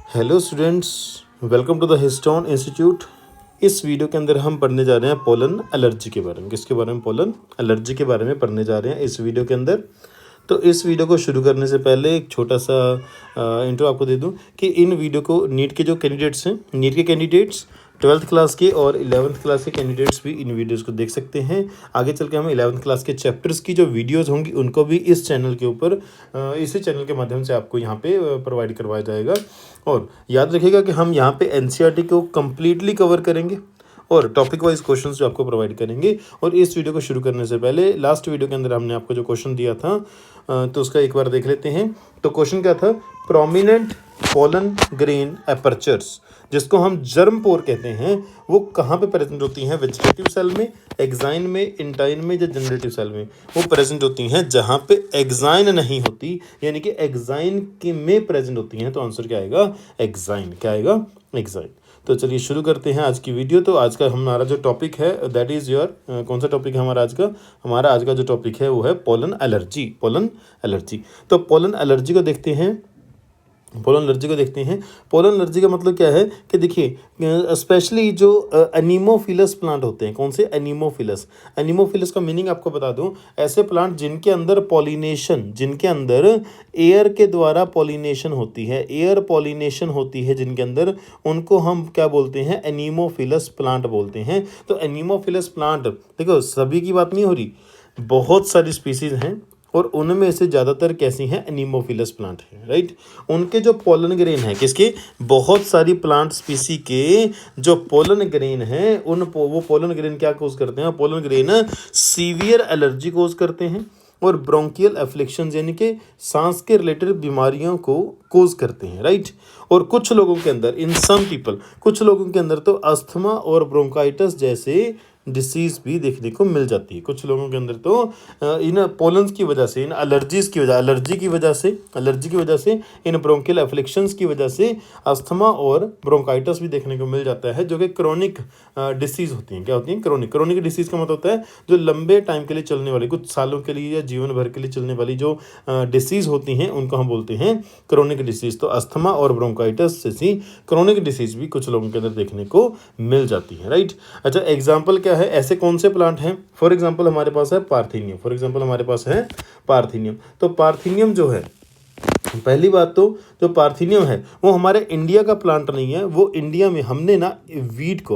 Hello students, welcome to the Histone institute. इस video के अंदर हम पढ़ने जा रहे हैं पोलन एलर्जी के बारे में। किसके बारे में? पोलन एलर्जी के बारे में पढ़ने जा रहे हैं इस वीडियो के अंदर। तो इस वीडियो को शुरू करने से पहले एक छोटा सा इंट्रो आपको दे दूं कि इन वीडियो को नीट के जो कैंडिडेट्स हैं, नीट के कैंडिडेट्स 12th क्लास के और 11th क्लास के कैंडिडेट्स भी इन वीडियोस को देख सकते हैं। आगे चल के हम 11th क्लास के चैप्टर्स की जो वीडियोस होंगी उनको भी इस चैनल के ऊपर इसी चैनल के माध्यम से आपको यहाँ पे प्रोवाइड करवाया जाएगा। और याद रखिएगा कि हम यहाँ पे एनसीईआरटी को कम्प्लीटली कवर करेंगे और टॉपिक वाइज क्वेश्चंस जो आपको प्रोवाइड करेंगे। और इस वीडियो को शुरू करने से पहले लास्ट वीडियो के अंदर हमने आपको जो क्वेश्चन दिया था तो उसका एक बार देख लेते हैं। तो क्वेश्चन क्या था? प्रोमिनेंट पोलन ग्रेन एपर्चर्स, जिसको हम जर्म पोर कहते हैं, वो कहाँ पे प्रेजेंट होती हैं? वेजिटेटिव सेल में, एक्साइन में, इंटाइन में या जनरेटिव सेल में? वो प्रेजेंट होती हैं जहाँ पे एक्साइन नहीं होती, यानी कि एक्साइन के में प्रेजेंट होती हैं। तो आंसर क्या आएगा? एक्साइन। क्या आएगा? एक्साइन। तो चलिए शुरू करते हैं आज की वीडियो। तो आज का हमारा जो टॉपिक है दैट इज़ योर कौन सा टॉपिक है हमारा आज का? हमारा आज का जो टॉपिक है वो है पोलन एलर्जी। Pollen allergy. तो पोलन एलर्जी को देखते हैं। पोलन एलर्जी को देखते हैं। पोलन एलर्जी का मतलब क्या है कि देखिए, स्पेशली जो एनीमोफिलस प्लांट होते हैं, कौन से? एनीमोफिलस। एनीमोफिलस का मीनिंग आपको बता दूं, ऐसे प्लांट जिनके अंदर पॉलिनेशन, जिनके अंदर एयर के द्वारा पॉलिनेशन होती है, एयर पॉलिनेशन होती है जिनके अंदर, उनको हम क्या बोलते हैं? एनीमोफिलस प्लांट बोलते हैं। तो एनीमोफिलस प्लांट, देखो सभी की बात नहीं हो रही, बहुत सारी स्पीसीज हैं और उनमें से ज़्यादातर कैसी हैं? एनीमोफिलस प्लांट हैं, राइट। उनके जो पोलन ग्रेन है, किसके? बहुत सारी प्लांट स्पीसी के जो पोलन ग्रेन है, वो पोलन ग्रेन क्या कोज करते हैं? पोलन ग्रेन सीवियर एलर्जी कोज करते हैं और ब्रोंकियल एफ्लिक्शन यानी कि सांस के रिलेटेड बीमारियों को कोज करते हैं, राइट। और कुछ लोगों के अंदर, इन सम पीपल, कुछ लोगों के अंदर तो अस्थमा और ब्रोंकाइटिस जैसे डिसीज़ भी देखने को मिल जाती है। कुछ लोगों के अंदर तो इन पोलन्स की वजह से, इन एलर्जीज़ की वजह, एलर्जी की वजह से, इन ब्रोंकियल एफ्लिक्शंस की वजह से अस्थमा और ब्रोंकाइटिस भी देखने को मिल जाता है, जो कि क्रोनिक डिसीज़ होती हैं। क्या होती हैं? क्रोनिक। क्रोनिक डिसीज़ का मतलब होता है जो लंबे टाइम के लिए चलने वाली, कुछ सालों के लिए या जीवन भर के लिए चलने वाली जो डिसीज़ होती हैं उनको हम बोलते हैं क्रोनिक डिसीज़। तो अस्थमा और ब्रोंकाइटिस जैसी क्रोनिक डिसीज़ भी कुछ लोगों के अंदर देखने को मिल जाती है, राइट। अच्छा, एग्जाम्पल क्या है? ऐसे कौन से प्लांट हैं? फॉर एग्जांपल हमारे पास है पार्थेनियम। तो पार्थेनियम जो है, पहली बात तो जो पार्थेनियम है वो हमारे इंडिया का प्लांट नहीं है। वो इंडिया में हमने ना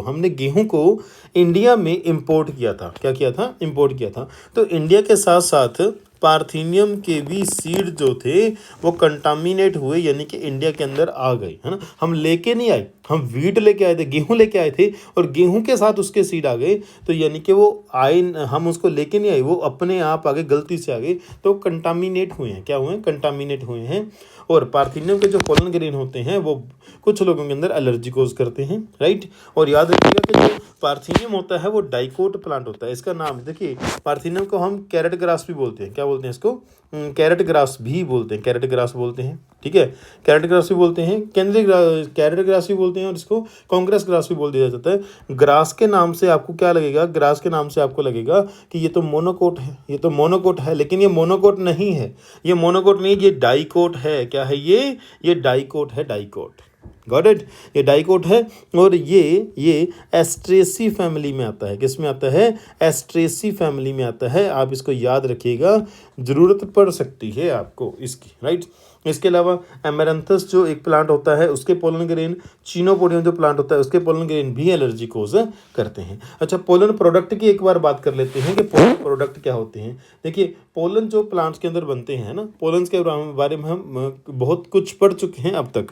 हमने गेहूं को इंडिया में इंपोर्ट किया था। क्या किया था? इंपोर्ट किया था। तो इंडिया के साथ साथ पार्थेनियम के भी सीड जो थे वो कंटामिनेट हुए, यानी कि इंडिया के अंदर आ गए, है ना। हम लेके नहीं आए, हम वीट लेके आए थे, गेहूं लेके आए थे और गेहूं के साथ उसके सीड आ गए। तो यानी कि वो आए, हम उसको लेके नहीं आए, वो अपने आप आ गए, गलती से आ गए, तो कंटामिनेट हुए हैं। क्या हुए हैं? कंटामिनेट हुए हैं। और पार्थेनियम के जो पोलन ग्रेन होते हैं वो कुछ लोगों के अंदर एलर्जी कोज करते हैं, राइट। और याद रखिएगा कि जो पार्थेनियम होता है वो डाइकोट प्लांट होता है। इसका नाम देखिए, पार्थेनियम को हम कैरेट ग्रास भी बोलते हैं। क्या बोलते हैं इसको? कैरेट ग्रास भी बोलते हैं, कैरेट ग्रास बोलते हैं, ठीक है। कैरेट ग्रास भी बोलते हैं, कैरेट ग्रास भी बोलते हैं, और इसको कांग्रेस ग्रास भी बोल दिया जाता है। ग्रास के नाम से आपको क्या लगेगा? ग्रास के नाम से आपको लगेगा कि ये तो मोनोकोट है, ये तो मोनोकोट है, लेकिन ये मोनोकोट नहीं है, ये मोनोकोट नहीं, ये डाइकोट है। क्या है ये डाइकोट है, डाइकोट। Got it? ये डाइकोट है और ये एस्ट्रेसी फैमिली में आता है। किस में आता है? एस्ट्रेसी फैमिली में आता है। आप इसको याद रखिएगा, ज़रूरत पड़ सकती है आपको इसकी, राइट। इसके अलावा एमेरंथस जो एक प्लांट होता है उसके पोलन ग्रेन, चीनोपोडियम जो प्लांट होता है उसके पोलन ग्रेन भी एलर्जी कोज करते हैं। अच्छा, पोलन प्रोडक्ट की एक बार बात कर लेते हैं कि पोलन प्रोडक्ट क्या होते हैं। देखिए, पोलन जो प्लांट्स के अंदर बनते हैं ना, पोलन्स के बारे में हम बहुत कुछ पढ़ चुके हैं अब तक।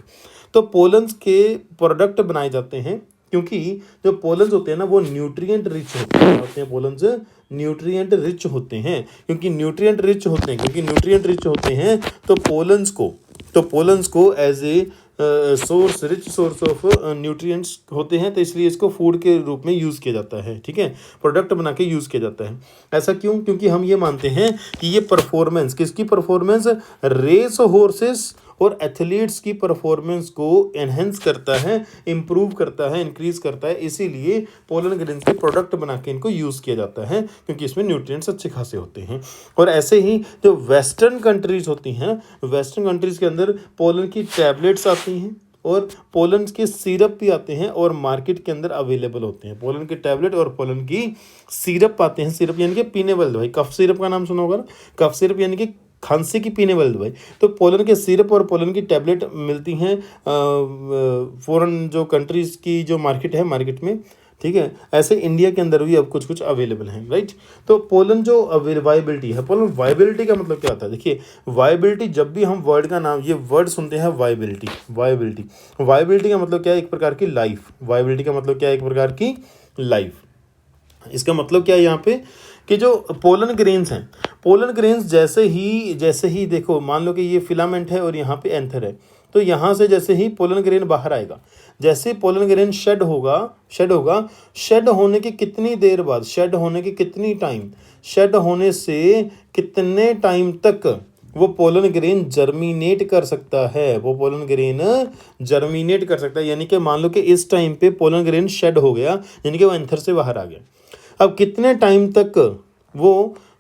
तो पोलन्स के प्रोडक्ट बनाए जाते हैं क्योंकि जो पोलन्स होते हैं ना वो न्यूट्रिएंट रिच होते हैं। पोलन्स न्यूट्रिएंट रिच होते हैं। क्योंकि न्यूट्रिएंट रिच होते हैं तो पोलन्स को as a rich source of nutrients होते हैं, तो इसलिए इसको फूड के रूप में यूज़ किया जाता है, ठीक है। प्रोडक्ट बना के यूज़ किया जाता है। ऐसा क्यों? क्योंकि हम ये मानते हैं कि ये परफॉर्मेंस, किसकी परफॉर्मेंस? रेस हॉर्सेस और एथलीट्स की परफॉर्मेंस को एनहेंस करता है, इम्प्रूव करता है, इंक्रीज करता है। इसीलिए पोलन ग्रेन के प्रोडक्ट बना के इनको यूज़ किया जाता है, क्योंकि इसमें न्यूट्रिएंट्स अच्छे खासे होते हैं। और ऐसे ही जो वेस्टर्न कंट्रीज़ होती हैं, वेस्टर्न कंट्रीज़ के अंदर पोलन की टैबलेट्स आती हैं और पोलन के सिरप भी आते हैं और मार्केट के अंदर अवेलेबल होते हैं। पोलन के टैबलेट और पोलन की सिरप आते हैं। सिरप यानी कि पीने वाली दवाई, कफ सिरप का नाम सुना होगा ना, कफ सिरप यानी कि खांसी की पीने वाली दवाई। तो पोलन के सिरप और पोलन की टैबलेट मिलती हैं फॉरेन जो कंट्रीज़ की जो मार्केट है, मार्केट में, ठीक है। ऐसे इंडिया के अंदर भी अब कुछ कुछ अवेलेबल हैं, राइट। तो पोलन जो वायबिलिटी है, पोलन वायबिलिटी का मतलब क्या होता है? देखिए, वायबिलिटी, जब भी हम वर्ड का नाम, ये वर्ड सुनते हैं वायबिलिटी, वायबिलिटी, वायबिलिटी का मतलब क्या है? एक प्रकार की लाइफ। वायबिलिटी का मतलब क्या है? एक प्रकार की लाइफ। इसका मतलब क्या है यहाँ पे कि जो पोलन ग्रेन्स हैं, पोलन ग्रेन्स जैसे ही देखो, मान लो कि ये फिलामेंट है और यहाँ पे एंथर है, तो यहाँ से जैसे ही पोलन ग्रेन बाहर आएगा, जैसे पोलन ग्रेन शेड होने के कितनी देर बाद, शेड होने के कितनी टाइम, शेड होने से कितने टाइम तक वो पोलन ग्रेन जर्मिनेट कर सकता है, वो पोलन ग्रेन जर्मिनेट कर सकता है। यानी कि मान लो कि इस टाइम पे पोलन ग्रेन शेड हो गया, यानी कि वो एंथर से बाहर आ गया। अब कितने टाइम तक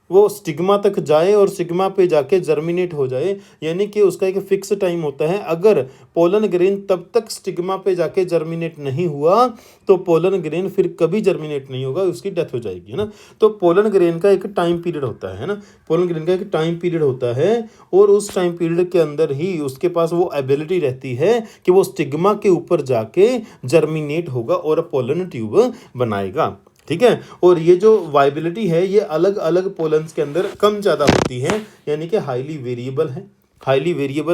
वो स्टिग्मा तक जाए और स्टिग्मा पे जाके जर्मिनेट हो जाए, यानी कि उसका एक फिक्स टाइम होता है। अगर पोलन ग्रेन तब तक स्टिग्मा पे जाके जर्मिनेट नहीं हुआ तो पोलन ग्रेन फिर कभी जर्मिनेट नहीं होगा, उसकी डेथ हो जाएगी, है ना। तो पोलन ग्रेन का एक टाइम पीरियड होता है ना, पोलन ग्रेन का एक टाइम पीरियड होता है और उस टाइम पीरियड के अंदर ही उसके पास वो एबिलिटी रहती है कि वो स्टिग्मा के ऊपर जाके जर्मिनेट होगा और पोलन ट्यूब बनाएगा, ठीक है। और ये जो वायबिलिटी है ये अलग अलग पोलन्स के अंदर कम ज़्यादा होती है, यानी कि हाईली वेरिएबल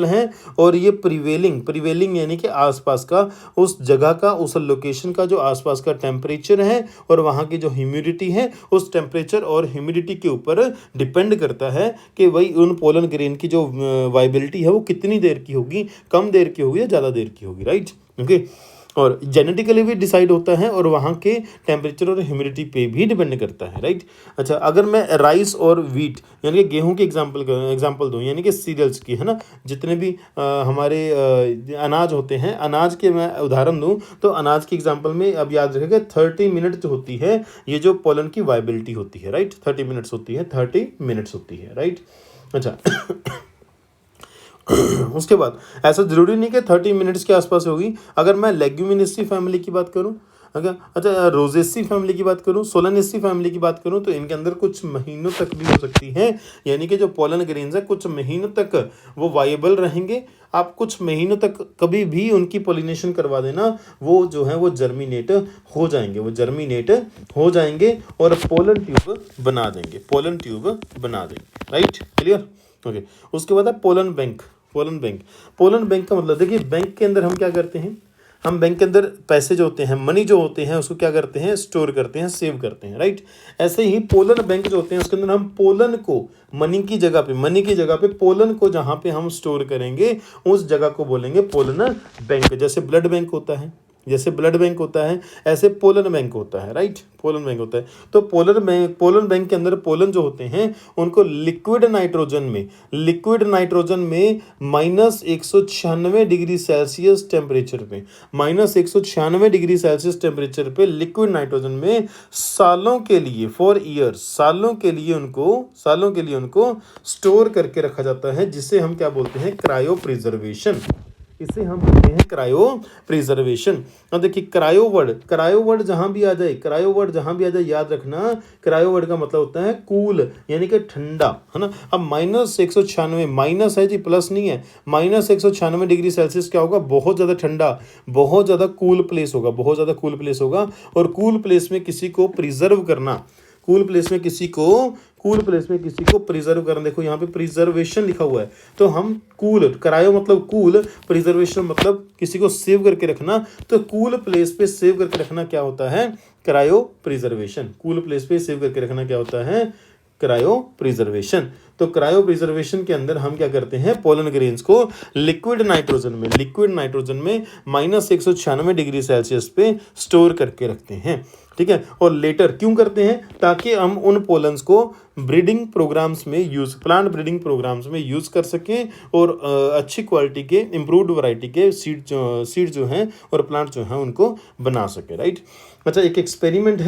है। और ये प्रिवेलिंग यानी कि आसपास का, उस जगह का, उस लोकेशन का जो आसपास का टेम्परेचर है और वहाँ की जो ह्यूमिडिटी है, उस टेम्परेचर और ह्यूमिडिटी के ऊपर डिपेंड करता है कि भाई उन पोलन ग्रेन की जो वायबिलिटी है वो कितनी देर की होगी, कम देर की होगी या ज़्यादा देर की होगी, राइट, ओके। और जेनेटिकली भी डिसाइड होता है और वहाँ के टेम्परेचर और ह्यूमिडिटी पे भी डिपेंड करता है, राइट। अच्छा, अगर मैं राइस और वीट यानी कि गेहूं की एग्जांपल दूं, यानी कि सीरियल्स की, है ना, जितने भी हमारे अनाज होते हैं, अनाज के मैं उदाहरण दूं तो अनाज की एग्जांपल में अब याद रखिएगा 30 मिनट जो होती है ये जो पोलन की वायबिलिटी होती है, राइट, 30 मिनट्स होती है, राइट। अच्छा उसके बाद ऐसा ज़रूरी नहीं कि 30 मिनट्स के आसपास होगी। अगर मैं लेग्यूमिनेसी फैमिली की बात करूं, अगर अच्छा रोजेसी फैमिली की बात करूं, सोलानेसी फैमिली की बात करूं, तो इनके अंदर कुछ महीनों तक भी हो सकती है, यानी कि जो पोलन ग्रेन्स है कुछ महीनों तक वो वायबल रहेंगे। आप कुछ महीनों तक कभी भी उनकी पोलिनेशन करवा देना, वो जो है वो जर्मिनेट हो जाएंगे और पोलन ट्यूब बना देंगे, राइट, क्लियर, ओके। उसके बाद है पोलन बैंक का मतलब, देखिए बैंक के अंदर हम क्या करते हैं, हम बैंक के अंदर पैसे जो होते हैं, मनी जो होते हैं, उसको क्या करते हैं, स्टोर करते हैं, सेव करते हैं, राइट। ऐसे ही पोलन बैंक जो होते हैं उसके अंदर हम पोलन को मनी की जगह पे पोलन को जहाँ पे हम स्टोर करेंगे उस जगह को बोलेंगे पोलन बैंक। जैसे ब्लड बैंक होता है ऐसे पोलन बैंक होता है, राइट, पोलन बैंक होता है। तो पोलन बैंक के अंदर पोलन जो होते हैं उनको लिक्विड नाइट्रोजन में -196 डिग्री सेल्सियस टेम्परेचर पे लिक्विड नाइट्रोजन में सालों के लिए उनको स्टोर करके रखा जाता है, जिसे हम क्या बोलते हैं, क्रायो प्रिजर्वेशन। अब देखिए क्रायो वर्ड जहां भी आ जाए, याद रखना, क्रायो वर्ड का मतलब होता है कूल, यानी कि ठंडा, है ना। अब -196 माइनस है जी, प्लस नहीं है, -196 डिग्री सेल्सियस क्या होगा, बहुत ज़्यादा ठंडा, बहुत ज़्यादा कूल प्लेस होगा। और कूल प्लेस में किसी को प्रिजर्व करना, कूल प्लेस में किसी को प्रिजर्व करना, देखो यहाँ पे प्रिजर्वेशन लिखा हुआ है, तो हम कूल, क्रायो मतलब कूल, प्रिजर्वेशन मतलब किसी को सेव करके रखना, तो कूल प्लेस पे सेव करके रखना क्या होता है, क्रायो प्रिजर्वेशन। क्रायो प्रिजर्वेशन के अंदर हम क्या करते हैं, पोलन ग्रेन्स को लिक्विड नाइट्रोजन में -196 डिग्री सेल्सियस पे स्टोर करके रखते हैं, ठीक है। और लेटर क्यों करते हैं, ताकि हम उन पोलन्स को प्लांट ब्रीडिंग प्रोग्राम्स में यूज़ कर सकें और अच्छी क्वालिटी के इम्प्रूव्ड वैरायटी के सीड जो हैं और प्लांट जो हैं उनको बना सके, राइट। अच्छा, एक एक्सपेरिमेंट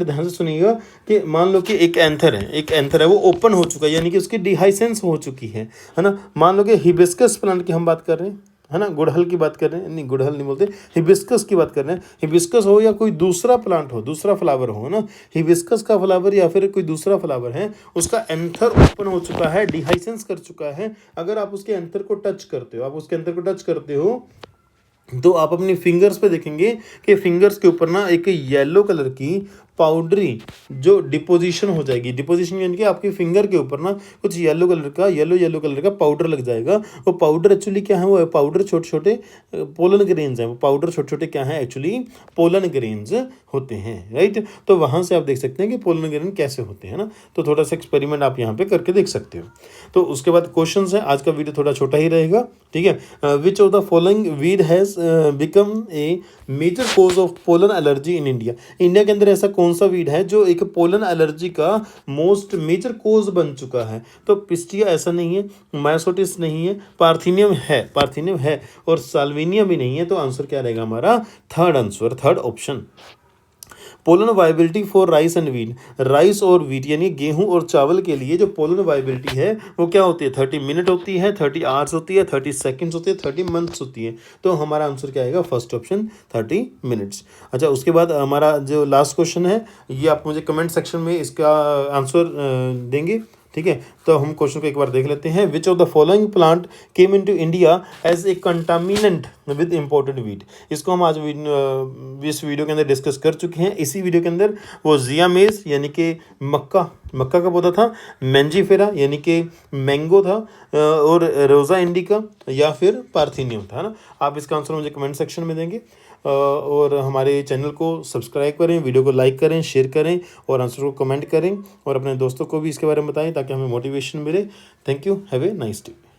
ध्यान से सुनिएगा कि मान लो कि एक एंथर है वो ओपन हो चुका है, यानी कि उसकी डिहाइसेंस हो चुकी है ना। मान लो कि हिबिस्कस प्लांट की हम बात कर रहे हैं, है ना, गुड़हल की बात कर रहे हैं, नहीं गुड़हल नहीं बोलते, हिबिस्कस की बात कर रहे हैं। हिबिस्कस हो या कोई दूसरा प्लांट हो, दूसरा फ्लावर हो ना, हिबिस्कस का फ्लावर या फिर कोई दूसरा फ्लावर है, उसका एंथर ओपन हो चुका है, डिहाइसेंस कर चुका है, अगर आप उसके एंथर को टच करते हो, आप उसके एंथर को टच करते हो, तो आप अपनी फिंगर्स पे देखेंगे कि फिंगर्स के ऊपर ना एक येलो कलर की पाउडरी जो डिपोजिशन हो जाएगी। डिपोजिशन यानी कि आपकी फिंगर के ऊपर ना कुछ येलो कलर का पाउडर लग जाएगा। वो पाउडर एक्चुअली क्या है, वो पाउडर छोटे छोटे पोलन ग्रेन्स हैं। वो पाउडर छोटे छोटे क्या है, एक्चुअली पोलन ग्रेन्स होते हैं, राइट। तो वहाँ से आप देख सकते हैं कि पोलन ग्रेन कैसे होते हैं ना। तो थोड़ा सा एक्सपेरिमेंट आप यहाँ पे करके देख सकते हो। तो उसके बाद क्वेश्चन है, आज का वीडियो थोड़ा छोटा ही रहेगा, ठीक है। Which of the following weed has become a major cause of pollen allergy in India. India के अंदर ऐसा कौन सा वीड है जो एक पोलन एलर्जी का मोस्ट मेजर कोज बन चुका है। तो पिस्टिया ऐसा नहीं है, मायोसोटिस नहीं है, पार्थिनियम है और साल्विनिया भी नहीं है। तो आंसर क्या रहेगा हमारा, third answer, third option. Pollen viability for rice and wheat, rice और वीट यानी गेहूं और चावल के लिए जो पोलन वाइबिलिटी है वो क्या होती है, 30 मिनट होती है, 30 आवर्स होती है, 30 सेकंड्स होती है, 30 मंथ्स होती है। तो हमारा आंसर क्या आएगा, फर्स्ट ऑप्शन 30 मिनट्स। अच्छा, उसके बाद हमारा जो लास्ट क्वेश्चन है ये आप मुझे कमेंट सेक्शन में इसका आंसर देंगे, ठीक है। तो हम क्वेश्चन को एक बार देख लेते हैं। Which of the following plant came into India as a contaminant with imported wheat. इसको हम आज इस वीडियो के अंदर डिस्कस कर चुके हैं। इसी वीडियो के अंदर वो जिया मेज यानी कि मक्का का पौधा था, मैंजीफेरा यानी कि मैंगो था, और रोज़ा इंडिका या फिर पार्थिनियम था ना। आप इसका आंसर मुझे कमेंट सेक्शन में देंगे, और हमारे चैनल को सब्सक्राइब करें, वीडियो को लाइक करें, शेयर करें और आंसर को कमेंट करें और अपने दोस्तों को भी इसके बारे में बताएं ताकि हमें मोटिवेशन मिले। Thank you, have a nice day.